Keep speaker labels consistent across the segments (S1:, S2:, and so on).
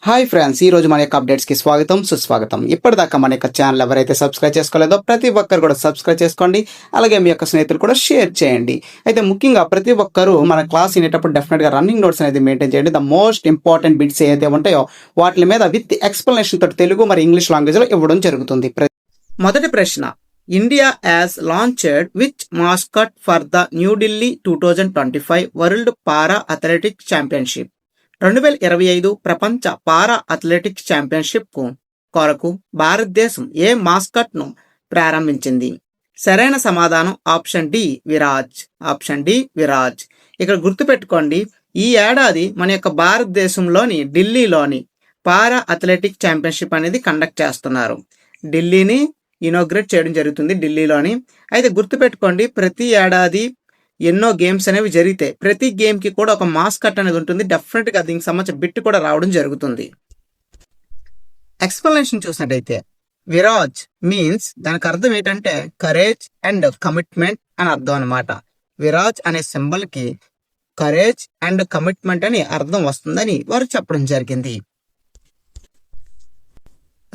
S1: Hi friends, ఈ రోజు మన యొక్క అప్డేట్స్కి స్వాగతం సుస్వాగతం. ఇప్పటిదాకా మన యొక్క ఛానల్ ఎవరైతే సబ్స్క్రైబ్ చేసుకోలేదో ప్రతి ఒక్కరు కూడా సబ్స్క్రైబ్ చేసుకోండి. అలాగే మీ యొక్క స్నేహితులు కూడా షేర్ చేయండి. అయితే ముఖ్యంగా ప్రతి ఒక్కరు మన క్లాస్ వినేటప్పుడు డెఫినెట్గా రన్నింగ్ నోట్స్ అనేది మెయింటైన్ చేయండి. ద మోస్ట్ ఇంపార్టెంట్ బిట్స్ ఏదైతే ఉంటాయో వాటి మీద విత్ ఎక్స్ప్లెనేషన్ తోటి తెలుగు మరి ఇంగ్లీష్ లాంగ్వేజ్లో ఇవ్వడం జరుగుతుంది. మొదటి ప్రశ్న, India as launched which mascot for the New Delhi 2025 world para athletics championship. 2025 ప్రపంచ పారా అథ్లెటిక్స్ ఛాంపియన్షిప్ కొరకు భారతదేశం ఏ మాస్కట్ను ప్రారంభించింది? సరైన సమాధానం option D Viraj. Option D Viraj. ఇక్కడ గుర్తుపెట్టుకోండి, ఈ ఏడాది మన యొక్క భారతదేశంలోని ఢిల్లీలోని పారా అథ్లెటిక్ ఛాంపియన్షిప్ అనేది కండక్ట్ చేస్తున్నారు. ఢిల్లీని ఇనాగ్రేట్ చేయడం జరుగుతుంది ఢిల్లీలోని. అయితే గుర్తుపెట్టుకోండి, ప్రతి ఏడాది ఎన్నో గేమ్స్ అనేవి జరిగితే ప్రతి గేమ్కి కూడా ఒక మాస్కట్ అనేది ఉంటుంది. డెఫినెట్గా దీనికి సంబంధించిన బిట్ కూడా రావడం జరుగుతుంది. ఎక్స్ప్లెనేషన్ చూసినట్టయితే విరాజ్ మీన్స్ దానికి అర్థం ఏంటంటే కరేజ్ అండ్ కమిట్మెంట్ అని అర్థం అనమాట. విరాజ్ అనే సింబల్కి కరేజ్ అండ్ కమిట్మెంట్ అని అర్థం వస్తుందని వారు చెప్పడం జరిగింది.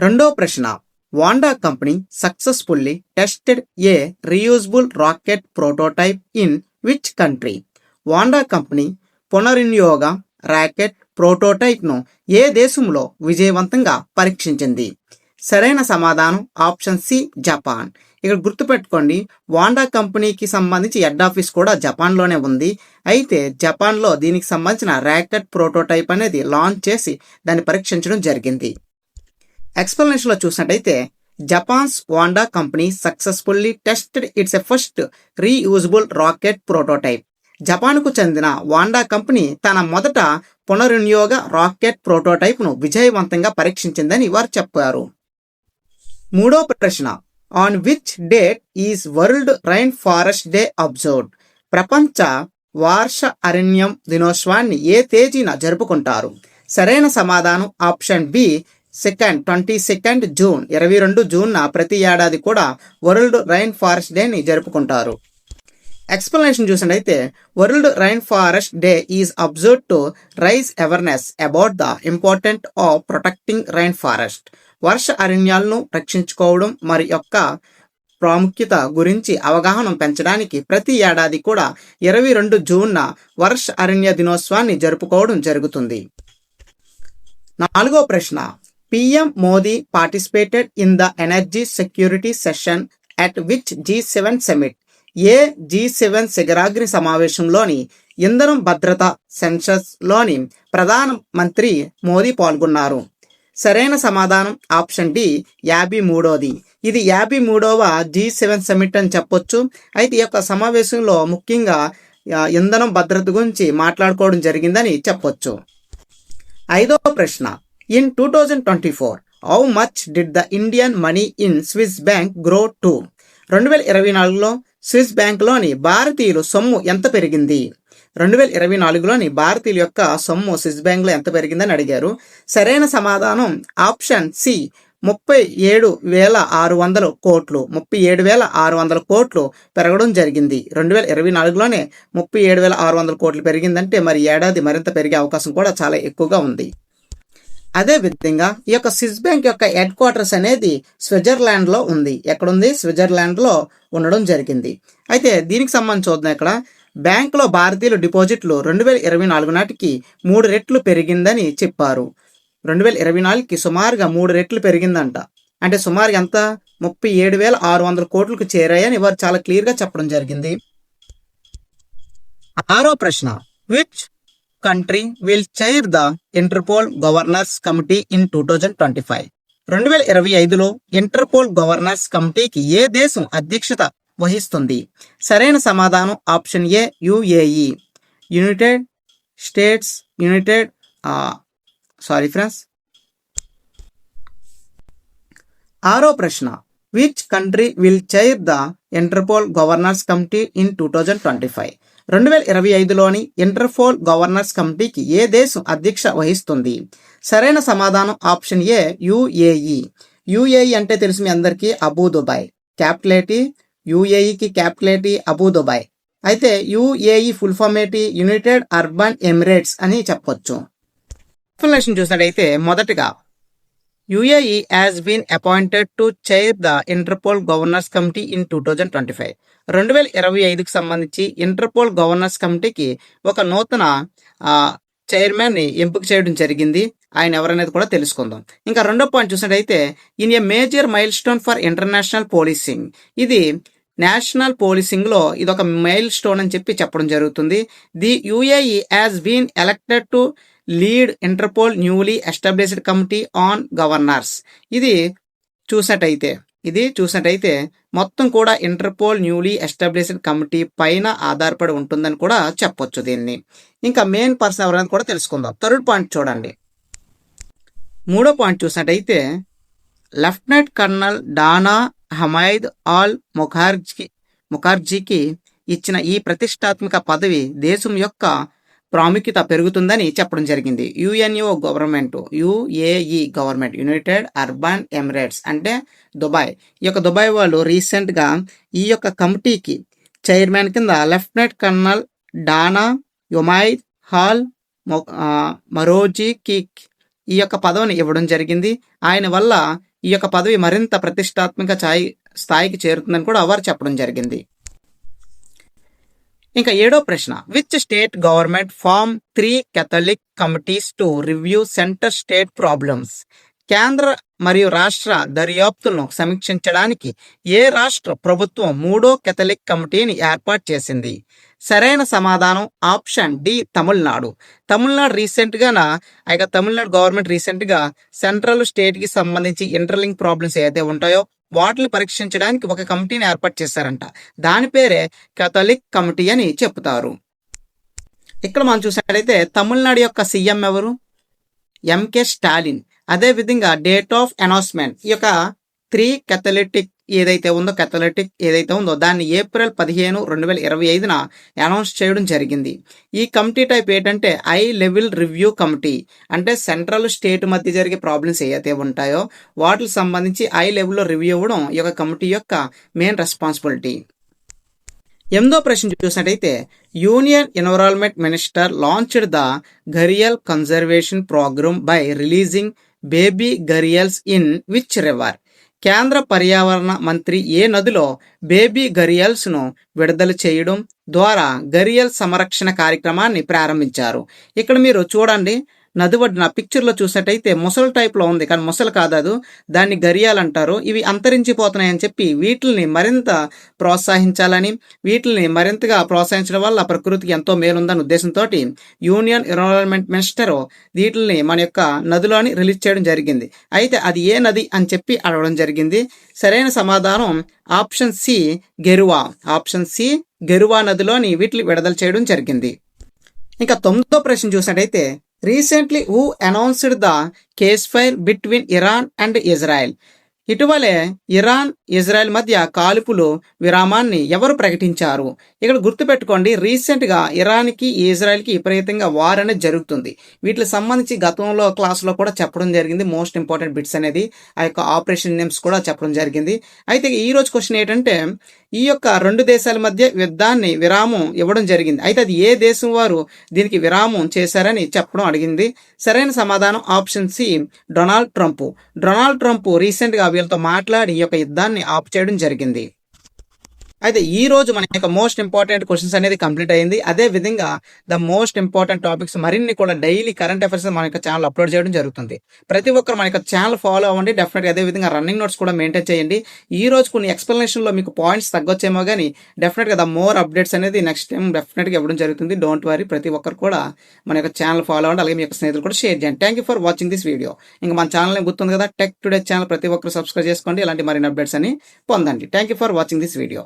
S1: రెండో ప్రశ్న, Honda company successfully tested a reusable rocket prototype in which country? Honda company పునర్వినియోగ రాకెట్ ప్రోటోటైప్ను ఏ దేశంలో విజయవంతంగా పరీక్షించింది? సరైన సమాధానం ఆప్షన్ సి జపాన్. ఇక్కడ గుర్తుపెట్టుకోండి, వాండా కంపెనీకి సంబంధించి హెడ్ ఆఫీస్ కూడా జపాన్లోనే ఉంది. అయితే జపాన్లో దీనికి సంబంధించిన రాకెట్ ప్రోటోటైప్ అనేది లాంచ్ చేసి దాన్ని పరీక్షించడం జరిగింది. ఎక్స్ప్లెనేషన్లో చూసినట్టయితే Japan's Honda company successfully tested its a first reusable rocket prototype. జపాన్కు చెందిన వాండా కంపెనీ తన మొదట పునర్వినియోగ రాకెట్ ప్రోటోటైప్ను విజయవంతంగా పరీక్షించిందని వారు చెప్పారు. మూడో ప్రశ్న, on which date is world rain forest day observed? ప్రపంచ వార్ష అరణ్యం దినోత్సవాన్ని ఏ తేదీన జరుపుకుంటారు? సరైన సమాధానం ఆప్షన్ బి 22 జూన్. 22 జూన్న ప్రతి ఏడాది కూడా వరల్డ్ రైన్ ఫారెస్ట్ డేని జరుపుకుంటారు. ఎక్స్ప్లెనేషన్ చూసినట్టయితే world rain forest day is observed to raise awareness about the important of protecting rain forest. వర్ష అరణ్యాలను రక్షించుకోవడం మరి యొక్క ప్రాముఖ్యత గురించి అవగాహన పెంచడానికి ప్రతి ఏడాది కూడా 22 జూన్న వర్ష అరణ్య దినోత్సవాన్ని జరుపుకోవడం జరుగుతుంది. నాలుగో ప్రశ్న, PM Modi participated in the energy security session at which G7 summit? A G7 శిఖరాగ్ని సమావేశంలోని ఇంధనం భద్రత సెన్సస్లోని ప్రధాన మంత్రి మోదీ పాల్గొన్నారు? సరైన సమాధానం ఆప్షన్ డి 53వ. ఇది 53వ G7 సమిట్ అని చెప్పొచ్చు. అయితే ఈ యొక్క సమావేశంలో ముఖ్యంగా ఇంధనం భద్రత గురించి మాట్లాడుకోవడం జరిగిందని చెప్పొచ్చు. ఐదో ప్రశ్న, In 2024, how much did the Indian money in Swiss bank grow to? 2024లో స్విస్ బ్యాంక్లోని భారతీయుల సొమ్ము ఎంత పెరిగింది? 2024లోని భారతీయుల యొక్క సొమ్ము స్విస్ బ్యాంక్లో ఎంత పెరిగిందని అడిగారు. సరైన సమాధానం ఆప్షన్ సి 37,600 కోట్లు. 37,600 కోట్లు పెరగడం జరిగింది. 2024లోనే 37,600 కోట్లు పెరిగిందంటే మరి ఏడాది మరింత పెరిగే అవకాశం కూడా చాలా ఎక్కువగా ఉంది. అదే విధంగా ఈ యొక్క స్విస్ బ్యాంక్ యొక్క హెడ్ క్వార్టర్స్ అనేది స్విట్జర్లాండ్లో ఉంది. ఎక్కడుంది? స్విట్జర్లాండ్లో ఉండడం జరిగింది. అయితే దీనికి సంబంధించి చూద్దాం. ఇక్కడ బ్యాంకులో భారతీయుల డిపాజిట్లు 2024 నాటికి 3 రెట్లు పెరిగిందని చెప్పారు. 2024కి సుమారుగా 3 రెట్లు పెరిగిందంట. అంటే సుమారుగా ఎంత? 37,600 కోట్లకు చేరాయని వారు చాలా క్లియర్గా చెప్పడం జరిగింది. ఆరో ప్రశ్న, which country will chair the Interpol governors committee in 2025? 2025లో ఇంటర్పోల్ గవర్నర్స్ కమిటీకి ఏ దేశం అధ్యక్షత వహిస్తుంది? సరైన సమాధానం option A UAE. United States ఆరో ప్రశ్న, which country will chair the Interpol governors committee in 2025? 2025లోని ఇంటర్పోల్ గవర్నర్స్ కమిటీకి ఏ దేశం అధ్యక్ష వహిస్తుంది? సరైన సమాధానం ఆప్షన్ ఏ UAE. UAE అంటే తెలుసు మీ అందరికీ, అబుదుబాయ్. Capital UAEకి capital Abu Dhabi. అయితే UAE ఫుల్ ఫామ్ ఏంటి? యునైటెడ్ అర్బన్ ఎమిరేట్స్ అని చెప్పొచ్చు. ఎక్స్ప్లెనేషన్ చూసినట్టయితే మొదటగా UAE has been appointed to chair the Interpol Governors Committee in 2025. 2025కి సంబంధించి ఇంటర్పోల్ గవర్నర్స్ కమిటీకి ఒక నూతన చైర్మన్ ని ఎంపిక చేయడం జరిగింది. ఆయన ఎవరనేది కూడా తెలుసుకుందాం. ఇంకా రెండో పాయింట్ చూసినట్టయితే in a major mile stone for international policing, ఇది నేషనల్ పోలీసింగ్ లో ఇది ఒక మైల్ స్టోన్ అని చెప్పడం జరుగుతుంది. The UAE has been elected to lead interpole newly established committee on governors, ఇది చూసినట్టయితే మొత్తం కూడా ఇంటర్పోల్ న్యూలీ ఎస్టాబ్లిష్డ్ కమిటీ పైన ఆధారపడి ఉంటుందని కూడా చెప్పొచ్చు దీన్ని. ఇంకా మెయిన్ పర్సన్ ఎవరైనా కూడా తెలుసుకుందాం. థర్డ్ పాయింట్ చూడండి. మూడో పాయింట్ చూసినట్టయితే లెఫ్టినెంట్ కర్నల్ డానా హమైద్ ఆల్ ముఖర్జీకి ఇచ్చిన ఈ ప్రతిష్టాత్మక పదవి దేశం యొక్క ప్రాముఖ్యత పెరుగుతుందని చెప్పడం జరిగింది. UAE government, United urban Emirates అంటే దుబాయ్, ఈ యొక్క దుబాయ్ వాళ్ళు రీసెంట్గా ఈ యొక్క కమిటీకి చైర్మన్ కింద లెఫ్టినెంట్ కర్నల్ డానా హమైద్ ఆల్ ముఖర్జీకి ఈ యొక్క పదవిని ఇవ్వడం జరిగింది. ఆయన వల్ల ఈ యొక్క పదవి మరింత ప్రతిష్టాత్మక స్థాయికి చేరుతుందని కూడా వారు చెప్పడం జరిగింది. ఇంకా ఏడో ప్రశ్న, which state government form 3 Catholic committees to review centre state problems? కేంద్ర మరియు రాష్ట్ర దర్యాప్తులను సమీక్షించడానికి ఏ రాష్ట్ర ప్రభుత్వం 3వ కెథలిక్ కమిటీని ఏర్పాటు చేసింది? సరైన సమాధానం option D, Tamil Nadu. Tamil Nadu government రీసెంట్గా సెంట్రల్ స్టేట్కి సంబంధించి ఇంటర్లింక్ ప్రాబ్లమ్స్ ఏదైతే ఉంటాయో వాటిని పరీక్షించడానికి ఒక కమిటీని ఏర్పాటు చేశారంట. దాని పేరే కేథలిక్ కమిటీ అని చెప్తారు. ఇక్కడ మనం చూసినట్లయితే తమిళనాడు యొక్క సీఎం ఎవరు? MK స్టాలిన్. అదే విధంగా డేట్ ఆఫ్ అనౌన్స్మెంట్ ఈ యొక్క 3 Catholic ఏదైతే ఉందో దాన్ని ఏప్రిల్ 15, 2025న అనౌన్స్ చేయడం జరిగింది. ఈ కమిటీ టైప్ ఏంటంటే హై లెవెల్ రివ్యూ కమిటీ, అంటే సెంట్రల్ స్టేట్ మధ్య జరిగే ప్రాబ్లమ్స్ ఏవైతే ఉంటాయో వాటికి సంబంధించి హై లెవెల్లో రివ్యూ ఇవ్వడం ఈ యొక్క కమిటీ యొక్క మెయిన్ రెస్పాన్సిబిలిటీ. 8వ ప్రశ్న చూసినట్టయితే union environment minister launched the gharial conservation programme by releasing baby gharials in which river? కేంద్ర పర్యావరణ మంత్రి ఏ నదిలో బేబీ ఘరియల్స్ ను విడుదల చేయడం ద్వారా ఘరియల్ సంరక్షణ కార్యక్రమాన్ని ప్రారంభించారు? ఇక్కడ మీరు చూడండి, నది ఒడ్డున పిక్చర్లో చూసినట్టయితే ముసలి టైప్లో ఉంది, కానీ ముసలి కాదు, అది దాన్ని గరియాలు అంటారు. ఇవి అంతరించిపోతున్నాయని చెప్పి వీటిని మరింత ప్రోత్సహించాలని, వీటిని మరింతగా ప్రోత్సహించడం వల్ల ప్రకృతికి ఎంతో మేలుందన్న ఉద్దేశంతో యూనియన్ ఎన్విరాన్మెంట్ మినిస్టర్ వీటిని మన యొక్క నదిలోని రిలీజ్ చేయడం జరిగింది. అయితే అది ఏ నది అని చెప్పి అడగడం జరిగింది. సరైన సమాధానం ఆప్షన్ సి, గెరువా నదిలోని వీటిని విడుదల చేయడం జరిగింది. ఇంకా 9వ ప్రశ్న చూసినట్టయితే recently who announced the case fire between Iran and Israel? ఇటీవలే ఇరాన్ ఇజ్రాయెల్ మధ్య కాల్పులు విరామాన్ని ఎవరు ప్రకటించారు? ఇక్కడ గుర్తుపెట్టుకోండి, రీసెంట్గా ఇరాన్కి ఇజ్రాయెల్కి విపరీతంగా వార్ అనేది జరుగుతుంది. వీటికి సంబంధించి గతంలో క్లాస్లో కూడా చెప్పడం జరిగింది. మోస్ట్ ఇంపార్టెంట్ బిట్స్ అనేది ఆ యొక్క ఆపరేషన్ నేమ్స్ కూడా చెప్పడం జరిగింది. అయితే ఈ రోజు క్వశ్చన్ ఏంటంటే ఈ యొక్క 2 దేశాల మధ్య యుద్ధాన్ని విరామం ఇవ్వడం జరిగింది. అయితే అది ఏ దేశం వారు దీనికి విరామం చేశారని చెప్పడం అడిగింది. సరైన సమాధానం ఆప్షన్ సి, డొనాల్డ్ ట్రంప్ రీసెంట్గా వీళ్ళతో మాట్లాడి ఈ యొక్క యుద్ధాన్ని ఆపు చేయడం జరిగింది. అయితే ఈ రోజు మన యొక్క మోస్ట్ ఇంపార్టెంట్ క్వశ్చన్స్ అనేది కంప్లీట్ అయింది. అదే విధంగా ద మోస్ట్ ఇంపార్టెంట్ టాపిక్స్ మరిన్ని కూడా డైలీ కరెంట్ అఫైర్స్ మన యొక్క ఛానల్ అప్లోడ్ చేయడం జరుగుతుంది. ప్రతి ఒక్కరు మన యొక్క ఛానల్ ఫాలో అవ్వండి డెఫినెట్గా. అదే విధంగా రన్నింగ్ నోట్స్ కూడా మెయింటైన్ చేయండి. ఈ రోజు కొన్ని ఎక్స్ప్లెనేషన్లో మీకు పాయింట్స్ తగ్గొచ్చేమో కానీ డెఫినెట్గా ద మోర్ అప్డేట్స్ అనేది నెక్స్ట్ టైం డెఫినెట్గా ఇవ్వడం జరుగుతుంది. డోంట్ వరీ, ప్రతి ఒక్కరు కూడా మన యొక్క ఛానల్ ఫాలో అవ్వండి. అలాగే మీ యొక్క స్నేహితులు కూడా షేర్ చేయండి. Thank you for watching this video. ఇంకా మన ఛానల్ గుర్తుంది కదా, టెక్ టుడే ఛానల్ ప్రతి ఒక్కరు సబ్స్క్రైబ్ చేసుకోండి. ఇలాంటి మరిన్ని అప్డేట్స్ అని పొందండి. Thank you for watching this video.